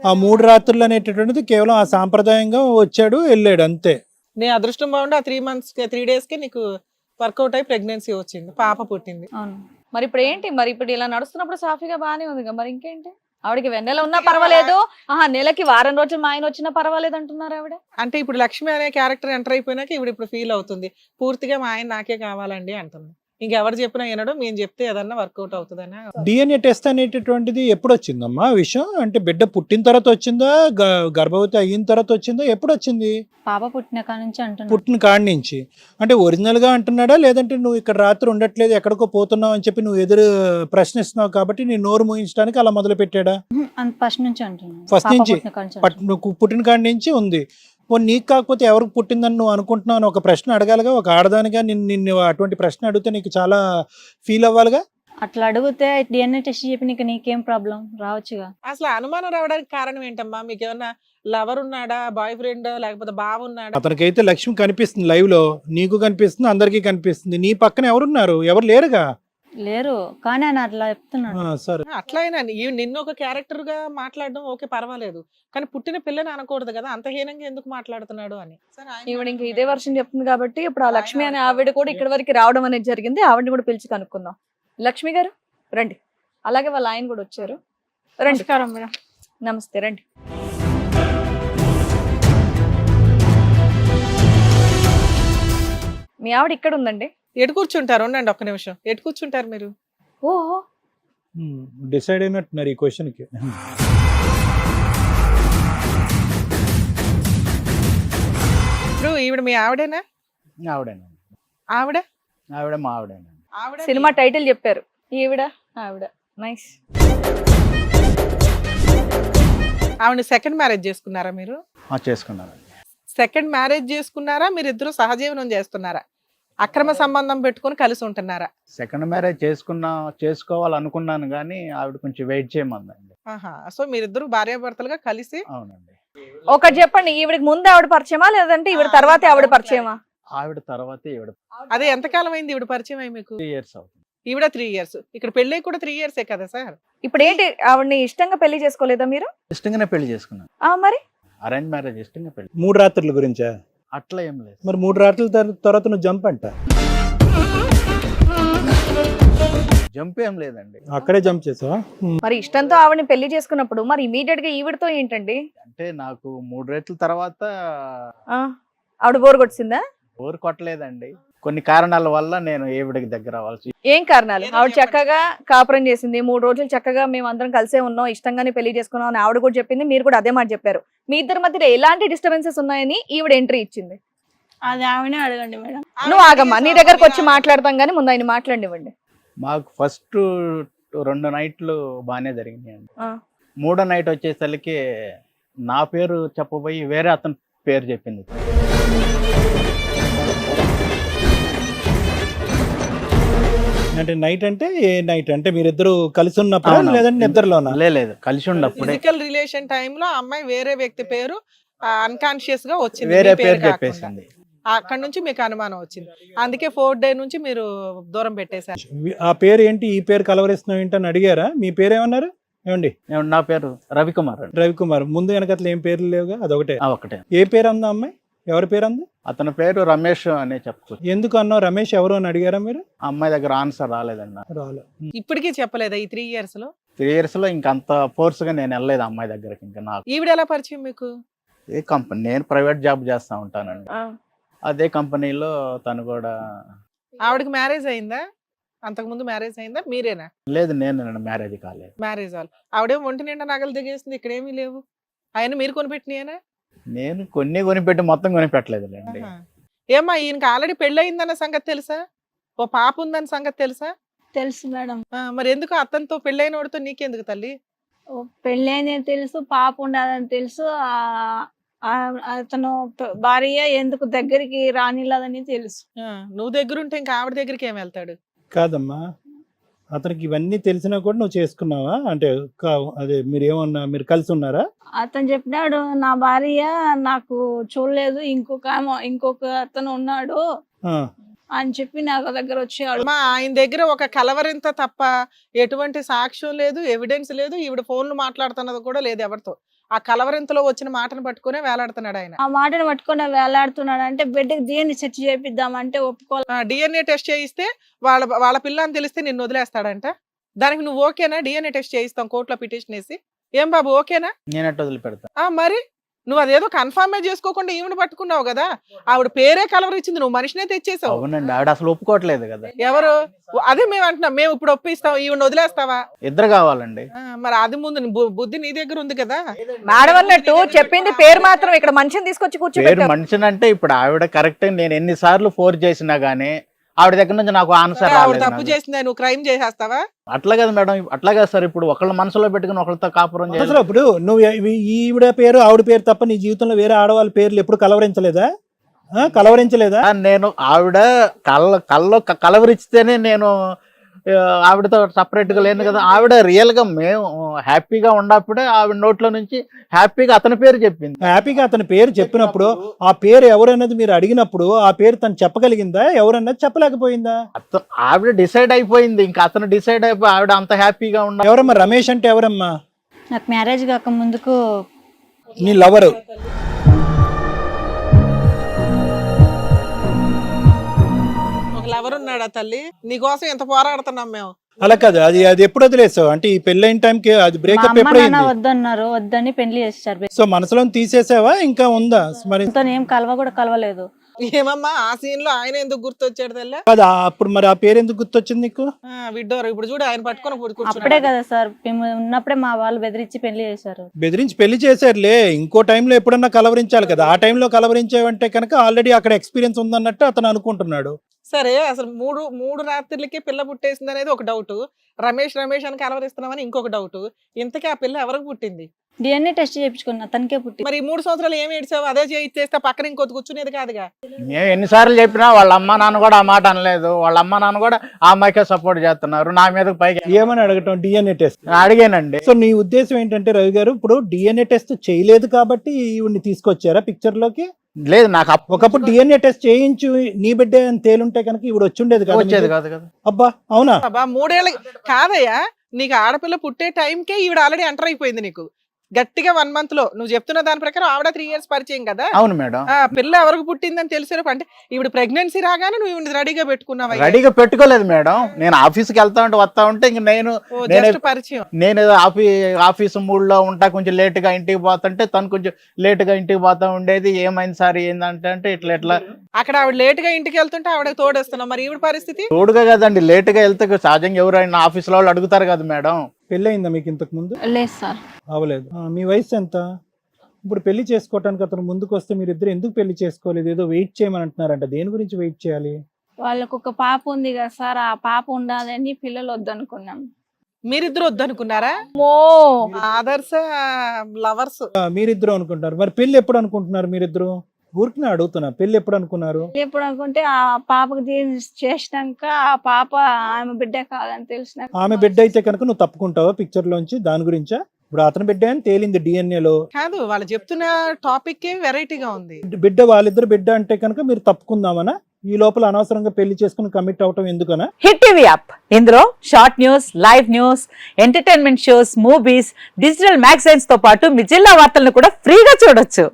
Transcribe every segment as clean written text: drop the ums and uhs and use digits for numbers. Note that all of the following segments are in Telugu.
ఆ 3 రాత్రులు అనేటటువంటిది కేవలం ఆ సాంప్రదాయంగా వచ్చాడు వెళ్ళాడు అంతే. నీ అదృష్టం బాగుండి ఆ 3 days కి నీకు వర్కౌట్ అయి ప్రెగ్నెన్సీ వచ్చింది, పాప పుట్టింది. అవును. మరి ఇప్పుడు ఏంటి? మరి ఇప్పుడు ఇలా నడుస్తున్నప్పుడు సాఫీగా బానే ఉందిగా, మరి ఇంకేంటి? ఆవిడకి వెన్నెల ఉన్నా పర్వాలేదు, నెలకి వారం రోజులు మా ఆయన వచ్చినా పర్వాలేదు అంటున్నారు ఆవిడ. అంటే ఇప్పుడు లక్ష్మి అనే క్యారెక్టర్ ఎంటర్ అయిపోయినాక ఇప్పుడు ఫీల్ అవుతుంది, పూర్తిగా మా ఆయన నాకే కావాలండి అంటుంది. ఇంకెవరు చెప్పినా వినడం, మేము చెప్తే ఏదన్నా వర్కౌట్ అవుతుందని. డిఎన్ఏ టెస్ట్ అనేటటువంటిది ఎప్పుడు వచ్చిందమ్మా ఆ విషయం? అంటే బిడ్డ పుట్టిన తర్వాత వచ్చిందా, గర్భవతి అయిన తర్వాత వచ్చిందా, ఎప్పుడు వచ్చింది? పాప పుట్టిన కాడ నుంచి అంటున్నారు. పుట్టిన కాడి నుంచి. అంటే ఒరిజినల్ గా అంటున్నాడా, లేదంటే నువ్వు ఇక్కడ రాత్రి ఉండట్లేదు ఎక్కడికో పోతున్నావు అని చెప్పి నువ్వు ఎదురు ప్రశ్నిస్తున్నావు కాబట్టి నీ నోరు మూయించడానికి అలా మొదలు పెట్టాడా? ఫస్ట్ నుంచి అంటున్నాను. ఫస్ట్ పాప నుంచి పుట్టిన కాడ నుంచి అంటున్నాను. నువ్వు పుట్టిన కాడి నుంచి ఉంది. పోనీ నీకు కాకపోతే ఎవరికి పుట్టిందని నువ్వు అనుకుంటున్నావు అని ఒక ప్రశ్న అడగాలిగా. ఒక ఆడదానిగా నిన్ను అటువంటి ప్రశ్న అడిగితే నీకు చాలా ఫీల్ అవ్వాలిగా. అట్లా అడిగితే డిఎన్ఏ టెస్ట్ చెప్పి నీకేం ప్రాబ్లం రావచ్చుగా. అసలు అనుమానం రావడానికి కారణం ఏంటమ్మా? మీకు ఏమన్నా లవర్ ఉన్నాడా, బాయ్ ఫ్రెండ్, లేకపోతే బావ ఉన్నాడా? అతనికైతే లక్ష్మి కనిపిస్తుంది లైవ్ లో, నీకు కనిపిస్తుంది, అందరికీ కనిపిస్తుంది. నీ పక్కన ఎవరున్నారు? ఎవరు లేరుగా. లేరు, కానీ ఆయన అట్లా చెప్తున్నాడు. సరే అట్లా అయినా నిన్ను ఒక క్యారెక్టర్ గా మాట్లాడడం ఓకే పర్వాలేదు, కానీ పుట్టిన పిల్లని అనకూడదు కదా, అంత హీనంగా ఎందుకు మాట్లాడుతున్నాడు అని. ఈవిడ ఇంకా ఇదే వర్షం చెప్తుంది కాబట్టి ఇప్పుడు ఆ లక్ష్మి అనే ఆవిడ కూడా ఇక్కడి వరకు రావడం అనేది జరిగింది. ఆవిడని కూడా పిలిచి కనుక్కుందాం. లక్ష్మి గారు రండి, అలాగే వాళ్ళ ఆయన కూడా వచ్చారు. రండి. మేడం. నమస్తే, రండి. మీ ఆవిడ ఇక్కడ ఉందండి. ఎటు కూర్చుంటారు? ఉండండి ఒక్క నిమిషం. ఎటు కూర్చుంటారు మీరు? ఓహో, డిసైడ్ అయినట్టున్నారు ఈ క్వశ్చన్ కి. ఇప్పుడు ఈవిడ మీ ఆవిడేనా? ఆవిడేనండి. ఆవిడ ఆవిడ మా ఆవిడేనండి. ఆవిడ సినిమా టైటిల్ చెప్పారు. ఈవిడ ఆవిడ. నైస్. ఆవిడ సెకండ్ మ్యారేజ్ చేసుకున్నారా మీరు? చేసుకున్నానండి. సెకండ్ మ్యారేజ్ చేసుకున్నారా? మీరిద్దరు సహజీవనం చేస్తున్నారా? అక్రమ సంబంధం పెట్టుకొని కలిసి ఉంటున్నారా? సెకండ్ మ్యారేజ్ చేసుకోవాలనుకున్నాను కానీ ఆవిడ కొంచెం వెయిట్ చేయమందండి. సో మీరిద్దరు భార్యాభర్తలుగా కలిసి. అవునండి. ఒకటి చెప్పండి, ఈవిడకి ముందు ఆవిడ పరిచయమా లేదంటే ఈవిడ తర్వాతే ఆవిడ పరిచయమా? ఆవిడ తర్వాతే ఈవిడ. అదే ఎంతకాలం అయింది ఈవిడ పరిచయం అయ్యి మీకు? 3 years అవుతుంది. ఈవిడ 3 years. ఇక్కడ పెళ్ళి కూడా 3 years కదా సార్? ఇప్పుడు ఏంటి, ఆవిడని ఇష్టంగా పెళ్లి చేసుకోలేదా మీరు? ఇష్టంగానే పెళ్లి చేసుకున్నాను. మరి అరేంజ్ మ్యారేజ్ ఇష్టంగా పెళ్లి. 3 రాత్రుల గురించా? అట్లా ఏం లేదు. మరి 3 రాత్రుల తర్వాత నువ్వు జంప్ అంట. జంప్ ఏం లేదండి. అక్కడే జంప్ చేసావా? మరి ఇష్టంతో ఆవిడని పెళ్లి చేసుకున్నప్పుడు మరి ఇమీడియట్ గా ఈవిడతో ఏంటండి? అంటే నాకు 3 రేట్ల తర్వాత ఆవిడ బోర్ కొట్టిందా? బోర్ కొట్టలేదండి. కొన్ని కారణాల వల్ల నేను ఈవిడకి దగ్గర అవ్వాల్సి. ఏం కారణాలు? ఆవిడ చక్కగా కాపురం చేసింది, 3 రోజులు చక్కగా మేము అందరం కలిసే ఉన్నాం, ఇష్టంగానే పెళ్లి చేసుకున్నాం అని ఆవిడ కూడా చెప్పింది, మీరు కూడా అదే మాట చెప్పారు. మీ ఇద్దరి మధ్యలో ఎలాంటి డిస్టర్బెన్సెస్ ఉన్నాయని ఈవిడ ఎంట్రీ ఇచ్చింది? అది ఆమెనే అడగండి మేడం. నువ్వు ఆగమ్మా, నీ దగ్గరకు వచ్చి మాట్లాడతాం కానీ ముందు ఆయన మాట్లాడివ్వండి. మాకు ఫస్ట్ 2 నైట్లు బాగానే జరిగినాయండి. 3వ నైట్ వచ్చేసరికి నా పేరు చెప్పబోయి వేరే అతని పేరు చెప్పింది. అంటే నైట్ అంటే ఏ నైట్? అంటే మీరిద్దరు కలిసి ఉన్నప్పుడు లేదంటే నిద్రలోనా? లేదు, కలిసి ఉన్నప్పుడే. ఫిజికల్ రిలేషన్ టైంలో అమ్మాయి వేరే వ్యక్తి పేరు అన్కాన్షియస్ గా వచ్చింది, వేరే మీ పేరు కాకుండా. చెప్పేసింది. అక్కడ నుంచి మీకు అనుమానం వచ్చింది, అందుకే 4th day నుంచి మీరు దూరం పెట్టేశారు. ఆ పేరు ఏంటి, ఈ పేరు కలవరిస్తున్నావు ఏంటని అడిగారా? మీ పేరు ఏమన్నారు? ఏమండి? నా పేరు రవికుమార్ అండి. రవికుమార్. ముందు వెనకట్ల ఏం పేర్లు లేవుగా, అదొకటే. ఒకటే. ఏ పేరు అందా అమ్మాయి? ఎవరి పేరు అంది? అతని పేరు రమేష్ అనే చెప్పుకోవచ్చు. ఎందుకు అన్నావు రమేష్ ఎవరు అని అడిగారా మీరు? అమ్మాయి దగ్గర ఆన్సర్ రాలేదన్న. రాలే. ఇప్పటికీ చెప్పలేదా ఈ 3 years లో? 3 years లో ఇంకంత ఫోర్స్ గా నేను వెళ్ళలేదు అమ్మాయి దగ్గరకి. ఇంకా నాకు ఈవిడ ఎలా పరిచయం మీకు? ఏ కంపెనీ, నేను ప్రైవేట్ జాబ్ చేస్తా ఉంటానండి. అదే కంపెనీలో తను కూడా. ఆవిడకి మ్యారేజ్ అయిందా? అంతకు ముందు మ్యారేజ్ అయిందా? మీరేనా? లేదు, నేను మ్యారేజ్ కాలేదు. మ్యారేజ్ వాళ్ళు. ఆవిడేమో ఒంటి నిండా నగలు దిగేసింది, ఇక్కడేమీ లేవు. ఆయన మీరు కొనిపెట్టినాయేనా? నేను కొనిపెట్టి మొత్తం కొనిపెట్టలేదులేండి. ఏమ్మా, ఈయనకి ఆల్రెడీ పెళ్లి అయిందన్న సంగతి తెలుసా? ఓ పాప ఉందన్న సంగతి తెలుసా? తెలుసు మేడం. మరి ఎందుకు అతనితో పెళ్ళైన వాడితో నీకెందుకు తల్లి? పెళ్ళైన తెలుసు, పాప ఉండదని తెలుసు, అతను భార్య ఎందుకు దగ్గరికి రానిలేదని తెలుసు. నువ్వు దగ్గరుంటే ఇంకా ఆవిడ దగ్గరికి ఏం వెళ్తాడు? కాదమ్మా, అతనికి ఇవన్నీ తెలిసినా కూడా నువ్వు చేసుకున్నావా? అంటే అదే మీరు ఏమన్నా, మీరు కలిసి ఉన్నారా? అతను చెప్పినాడు, నా భార్య నాకు చూడలేదు, ఇంకొక అతను ఉన్నాడు అని చెప్పి నాకు దగ్గర వచ్చేవాడు. ఆయన దగ్గర ఒక కలవరింత తప్ప ఎటువంటి సాక్ష్యం లేదు, ఎవిడెన్స్ లేదు, ఈవిడ ఫోన్లు మాట్లాడుతున్నది కూడా లేదు ఎవరితో. ఆ కలవరింతలో వచ్చిన మాటను పట్టుకునే వేలాడుతున్నాడు ఆయన. ఆ మాటను పట్టుకొని వేలాడుతున్నాడు అంటే బిడ్డకి DNA సెర్చ్ చేపిద్దామంటే ఒప్పుకోవాలి. DNA టెస్ట్ చేయిస్తే వాళ్ళ పిల్ల అని తెలిస్తే నిన్ను వదిలేస్తాడంట. దానికి నువ్వు ఓకేనా? DNA టెస్ట్ చేయిస్తాం కోర్టులో పిటిషన్ వేసి. ఏం బాబు ఓకేనా? నేనట్టు వదిలిపెడతా. మరి నువ్వు అదేదో కన్ఫర్మే చేసుకోకుండా ఈవిడ పట్టుకున్నావు కదా. ఆవిడ పేరే కలవరిచ్చింది, నువ్వు మనిషినే తెచ్చేసావు. అవునండి, ఆవిడ అసలు ఒప్పుకోవట్లేదు కదా. ఎవరు? అదే మేము అంటున్నాం, మేము ఇప్పుడు ఒప్పిస్తాం, ఈవిడ వదిలేస్తావా? ఇద్దరు కావాలండి. మరి అది ముందు బుద్ధి నీ దగ్గర ఉంది కదా. మేడం అన్నట్టు చెప్పింది పేరు మాత్రం, ఇక్కడ మనిషిని తీసుకొచ్చి పేరు కూర్చోబెట్టారు. మనిషిని అంటే ఇప్పుడు ఆవిడ కరెక్ట్. నేను ఎన్నిసార్లు ఫోర్స్ చేసినా గానీ ఆవిడ దగ్గర నుంచి నాకు ఆన్సర్ ఆవిడ రాలేదు. తప్పు చేసిందా, నువ్వు క్రైమ్ చేసేస్తావా? అట్లా కదా మేడం, అట్లా కదా సార్. ఇప్పుడు ఒకళ్ళ మనసులో పెట్టుకుని ఒకళ్ళతో కాపురం చేయాలి. అసలు ఇప్పుడు నువ్వు ఈవిడ పేరు ఆవిడ పేరు తప్ప నీ జీవితంలో వేరే ఆడవాళ్ళ పేర్లు ఎప్పుడు కలవరించలేదా? నేను ఆవిడ కళ్ళలో కలవరిస్తేనే నేను ఆవిడతో సపరేట్ గా లేను కదా. ఆవిడ రియల్ గా మేము హ్యాపీగా ఉన్నప్పుడే ఆవిడ నోట్లో నుంచి హ్యాపీగా అతని పేరు చెప్పింది. హ్యాపీగా అతని పేరు చెప్పినప్పుడు ఆ పేరు ఎవరన్నది మీరు అడిగినప్పుడు ఆ పేరు తను చెప్పగలిగిందా? ఎవరన్నది చెప్పలేకపోయిందా? ఆవిడ డిసైడ్ అయిపోయింది, ఇంకా అతను డిసైడ్ అయిపోయి ఆవిడ అంత హ్యాపీగా ఉన్నా. ఎవరమ్మా రమేష్ అంటే? ఎవరమ్మా? నాకు మ్యారేజ్ కాక ముందుకు నీ లవరు. ఎవరున్నాడా తల్లి? నీకోసం ఎంత పోరాడుతున్నాం మేము. అలా కాదు, అది ఎప్పుడు వదిలేసావు అంటే ఈ పెళ్ళైన టైంకి అది బ్రేకప్ ఎప్పుడైంది? వద్దన్నారు, వద్దని పెళ్లి చేస్తారు. సో మనసులో తీసేసావా ఇంకా ఉందా? మరి ఏం కలవలేదు. ఏమమ్మా ఆ సీన్ లో ఆయన ఎందుకు గుర్తొచ్చాడు తెల్ల? కాదు, అప్పుడు మరి ఆ పేరు ఎందుకు గుర్తొచ్చింది నీకు? విడ్డోరు. ఇప్పుడు చూడు ఆయన పట్టుకొని అప్పుడే కదా సార్, మేము ఉన్నప్పుడే మా వాళ్ళు బెదిరించి పెళ్లి చేశారు. బెదిరించి పెళ్లి చేశారులే, ఇంకో టైంలో ఎప్పుడన్నా కలవరించాలి కదా. ఆ టైంలో కలవరించేవంటే కనుక ఆల్రెడీ అక్కడ ఎక్స్పీరియన్స్ ఉందన్నట్టు అతను అనుకుంటున్నాడు. సరే, అసలు మూడు రాత్రులకి పిల్ల పుట్టేసింది అనేది ఒక డౌట్. రమేష్ అని కలవరిస్తున్నామని ఇంకొక డౌట్. ఇంతకీ ఆ పిల్ల ఎవరికి పుట్టింది? DNA టెస్ట్ చేయించుకున్నా, తనకే పుట్టి. మరి 3 సంవత్సరాలు ఏమి ఏడ్చావు? అదే చేస్తే పక్కన ఇంకొక కూర్చునేది కాదుగా. మేము ఎన్నిసార్లు చెప్పినా వాళ్ళ అమ్మ నాన్న కూడా ఆ మాట అనలేదు. వాళ్ళ అమ్మ నాన్న కూడా ఆ అమ్మాయికే సపోర్ట్ చేస్తున్నారు. నా మీద పైకి ఏమని అడగటం? DNA టెస్ట్ అడిగానండి. సో నీ ఉద్దేశం ఏంటంటే రవి గారు, ఇప్పుడు DNA టెస్ట్ చేయలేదు కాబట్టి ఈవిడ్ని తీసుకొచ్చారా పిక్చర్ లోకి? లేదు, నాకు ఒకప్పుడు DNA టెస్ట్ చేయించు నీ బిడ్డ అని తేలుంటే కనుక ఇప్పుడు వచ్చుండేది వచ్చేది కాదు కదా. అబ్బా అవునా? 3 ఏళ్ళ కాదయ్యా, నీకు ఆడపిల్ల పుట్టే టైంకే ఈవిడ ఆల్రెడీ ఎంటర్ అయిపోయింది. నీకు గట్టిగా 1 month లో నువ్వు చెప్తున్న దాని ప్రకారం ఆవిడ 3 years పరిచయం కదా. అవును మేడం. పిల్ల ఎవరికి పుట్టిందని తెలిసేటప్పుడు అంటే ఈవిడ ప్రెగ్నెన్సీ రాగానే నువ్వు రెడీగా పెట్టుకున్నావా? రెడీగా పెట్టుకోలేదు మేడం. నేను ఆఫీస్కి వస్తా ఉంటే ఇంక పరిచయం నేను ఆఫీస్ మూడ్ లో ఉంటా, కొంచెం లేట్ గా ఇంటికి పోతుంటే తను కొంచెం లేట్ గా ఇంటికి పోతా ఉండేది. ఏమైంది సార్ ఏందంటే ఇట్లా అక్కడ ఆవిడ లేట్ గా ఇంటికి వెళ్తుంటే ఆవిడ తోడేస్తున్నావు. మరి ఈవిడ పరిస్థితి? తోడుగా కదండి, లేట్ గా వెళ్తే సహజంగా ఎవరైనా ఆఫీస్ లో వాళ్ళు అడుగుతారు కదా మేడం. పెళ్ళయిందా మీకు ఇంతకు ముందు? లేదు సార్. అవలేదు. మీ వయసు ఎంత? ఇప్పుడు పెళ్లి చేసుకోవటానికి అతను ముందుకు వస్తే మీరు ఇద్దరు ఎందుకు పెళ్లి చేసుకోలేదు? ఏదో వెయిట్ చేయమని అంటున్నారంట. దేని గురించి వెయిట్ చేయాలి? వాళ్ళకు ఒక పాప ఉంది కదా సార్, ఆ పాప ఉండాలని పిల్లలు వద్దనుకున్నాం. మీరిద్దరు వద్దనుకున్నారా? ఆదర్శ లవర్స్ మీరిద్దరు అనుకుంటారు. మరి పెళ్లి ఎప్పుడు అనుకుంటున్నారు మీరిద్దరు? ఊరికి అడుగుతున్నా, పెళ్లి ఎప్పుడు అనుకున్నారు? ఎప్పుడు అనుకుంటే ఆ పాపకు చేసినాక ఆ పాప ఆమె బిడ్డ కాదని తెలిసిన. ఆమె బిడ్డ అయితే కనుక నువ్వు తప్పుకుంటావా పిక్చర్ లోంచి? దాని గురించా? ఇప్పుడు అతని బిడ్డ అని తేలింది DNA లో. కాదు, వాళ్ళు చెప్తున్న టాపిక్ వెరైటీగా ఉంది. బిడ్డ వాళ్ళిద్దరు బిడ్డ అంటే కనుక మీరు తప్పుకుందామనా? ఈ లోపల అనవసరంగా పెళ్లి చేసుకుని కమిట్ అవటం ఎందుకనా? హిట్ టీవీ యాప్, ఇందులో short news, live news, entertainment shows, movies, digital magazines తో పాటు మీ జిల్లా వార్తలను కూడా ఫ్రీగా చూడొచ్చు.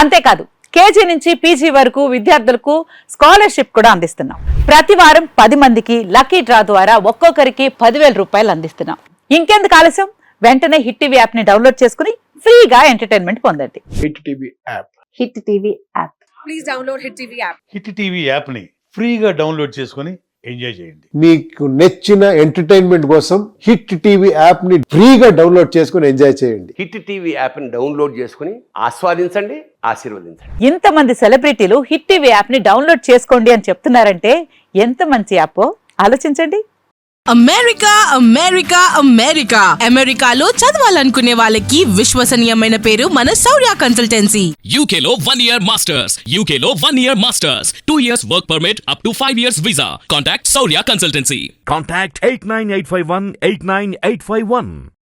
అంతేకాదు KG నుంచి PG వరకు విద్యార్థులకు స్కాలర్షిప్ కూడా అందిస్తున్నాం. ప్రతి వారం 10 మందికి లక్కీ డ్రా ద్వారా ఒక్కొక్కరికి 10,000 రూపాయలు అందిస్తున్నాం. ఇంకెందుకు ఆలస్యం? వెంటనే హిట్ టీవీ యాప్ ని డౌన్లోడ్ చేసుకుని ఫ్రీగా ఎంటర్టైన్మెంట్ పొందండి. Hit TV app. Hit TV app. Please download hit TV app. Hit TV app ని ఫ్రీగా డౌన్లోడ్ చేసుకొని ఎంజాయ్ చేయండి. మీకు నచ్చిన ఎంటర్టైన్మెంట్ కోసం హిట్ టీవీ యాప్ ని ఫ్రీగా డౌన్లోడ్ చేసుకొని ఎంజాయ్ చేయండి. హిట్ టీవీ యాప్ ని డౌన్లోడ్ చేసుకుని ఆస్వాదించండి, ఆశీర్వదించండి. ఇంతమంది సెలబ్రిటీలు హిట్ టీవీ యాప్ ని డౌన్లోడ్ చేసుకోండి అని చెప్తున్నారంటే ఎంత మంచి యాప్ ఆలోచించండి. అమెరికాలో చదవాలనుకునే వాళ్ళకి విశ్వసనీయమైన పేరు మన శౌర్య కన్సల్టెన్సీ. UK లో 1 year masters. UK లో 1 year masters. 2 years work permit up to 5 years visa. Contact Saurya Consultancy. Contact 89851 89851.